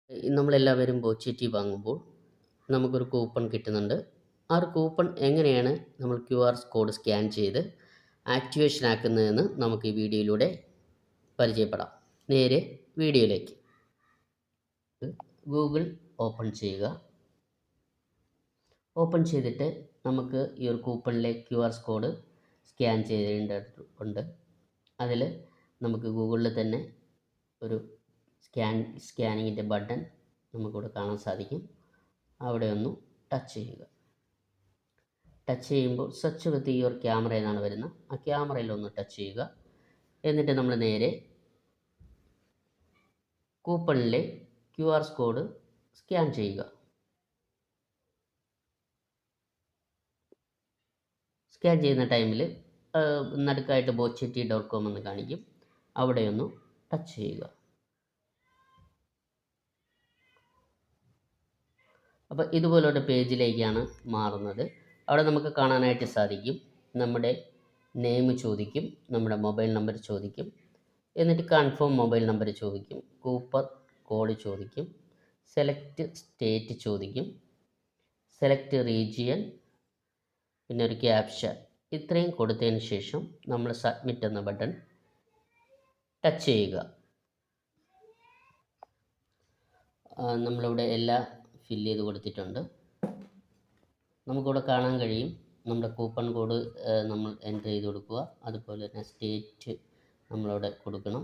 നമ്മളെല്ലാവരും ബോച്ചറ്റി വാങ്ങുമ്പോൾ നമുക്കൊരു കൂപ്പൺ കിട്ടുന്നുണ്ട്. ആ ഒരു കൂപ്പൺ എങ്ങനെയാണ് നമ്മൾ QR കോഡ് സ്കാൻ ചെയ്ത് ആക്ടിവേഷൻ ആക്കുന്നതെന്ന് നമുക്ക് ഈ വീഡിയോയിലൂടെ പരിചയപ്പെടാം. നേരെ വീഡിയോയിലേക്ക്. ഗൂഗിൾ ഓപ്പൺ ചെയ്യുക. ഓപ്പൺ ചെയ്തിട്ട് നമുക്ക് ഈ ഒരു കൂപ്പണിലെ QR കോഡ് സ്കാൻ ചെയ്യേണ്ടതുണ്ട്. അതിൽ നമുക്ക് ഗൂഗിളിൽ തന്നെ ഒരു സ്കാനിങ്ങിൻ്റെ ബട്ടൺ നമുക്കിവിടെ കാണാൻ സാധിക്കും. അവിടെ ഒന്ന് ടച്ച് ചെയ്യുക. ടച്ച് ചെയ്യുമ്പോൾ സെർച്ച് വിത്ത് യുവർ ക്യാമറ എന്നാണ് വരുന്നത്. ആ ക്യാമറയിൽ ഒന്ന് ടച്ച് ചെയ്യുക. എന്നിട്ട് നമ്മൾ നേരെ കൂപ്പണിലെ QR കോഡ് സ്കാൻ ചെയ്യുക. സ്കാൻ ചെയ്യുന്ന ടൈമിൽ നടുക്കായിട്ട് bochetti.com എന്ന് കാണിക്കും. അവിടെ ഒന്ന് ടച്ച് ചെയ്യുക. അപ്പോൾ ഇതുപോലൊരു പേജിലേക്കാണ് മാറുന്നത്. അവിടെ നമുക്ക് കാണാനായിട്ട് സാധിക്കും, നമ്മുടെ നെയിം ചോദിക്കും, നമ്മുടെ മൊബൈൽ നമ്പർ ചോദിക്കും, എന്നിട്ട് കൺഫേം മൊബൈൽ നമ്പർ ചോദിക്കും, കൂപ്പൺ കോഡ് ചോദിക്കും, സെലക്ട് സ്റ്റേറ്റ് ചോദിക്കും, സെലക്ട് റീജിയൻ, പിന്നെ ഒരു ക്യാപ്ച. ഇത്രയും കൊടുത്തതിന് ശേഷം നമ്മൾ സബ്മിറ്റ് എന്ന ബട്ടൺ ടച്ച് ചെയ്യുക. നമ്മളിവിടെ എല്ലാം ഫില്ല് ചെയ്ത് കൊടുത്തിട്ടുണ്ട്. നമുക്കിവിടെ കാണാൻ കഴിയും നമ്മുടെ കൂപ്പൺ കോഡ് നമ്മൾ എൻ്റർ ചെയ്ത് കൊടുക്കുക. അതുപോലെ തന്നെ സ്റ്റേറ്റ് നമ്മളവിടെ കൊടുക്കണം.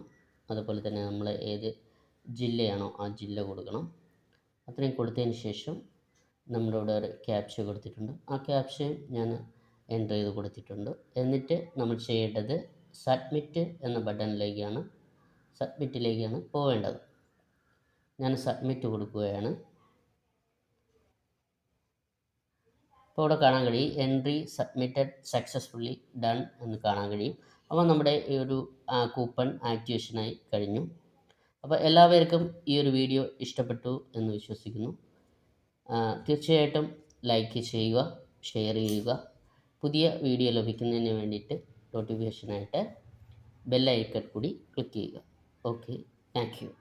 അതുപോലെ തന്നെ നമ്മൾ ഏത് ജില്ലയാണോ ആ ജില്ല കൊടുക്കണം. അത്രയും കൊടുത്തതിന് ശേഷം നമ്മളിവിടെ ഒരു ക്യാപ്ച കൊടുത്തിട്ടുണ്ട്. ആ ക്യാപ്ചയും ഞാൻ എൻ്റർ ചെയ്ത് കൊടുത്തിട്ടുണ്ട്. എന്നിട്ട് നമ്മൾ ചെയ്യേണ്ടത് സബ്മിറ്റ് എന്ന സബ്മിറ്റിലേക്കാണ് പോവേണ്ടത്. ഞാൻ സബ്മിറ്റ് കൊടുക്കുകയാണ്. അപ്പോൾ ഇവിടെ കാണാൻ കഴിയും എൻട്രി സബ്മിറ്റഡ് സക്സസ്ഫുള്ളി ഡൺ എന്ന് കാണാൻ കഴിയും. അപ്പോൾ നമ്മുടെ ഈ ഒരു കൂപ്പൺ ആക്ടിവേഷനായി കഴിഞ്ഞു. അപ്പോൾ എല്ലാവർക്കും ഈ ഒരു വീഡിയോ ഇഷ്ടപ്പെട്ടു എന്ന് വിശ്വസിക്കുന്നു. തീർച്ചയായിട്ടും ലൈക്ക് ചെയ്യുക, ഷെയർ ചെയ്യുക. പുതിയ വീഡിയോ ലഭിക്കുന്നതിന് വേണ്ടിയിട്ട് നോട്ടിഫിക്കേഷനായിട്ട് ബെൽ ഐക്കൺ കൂടി ക്ലിക്ക് ചെയ്യുക. Okay, thank you.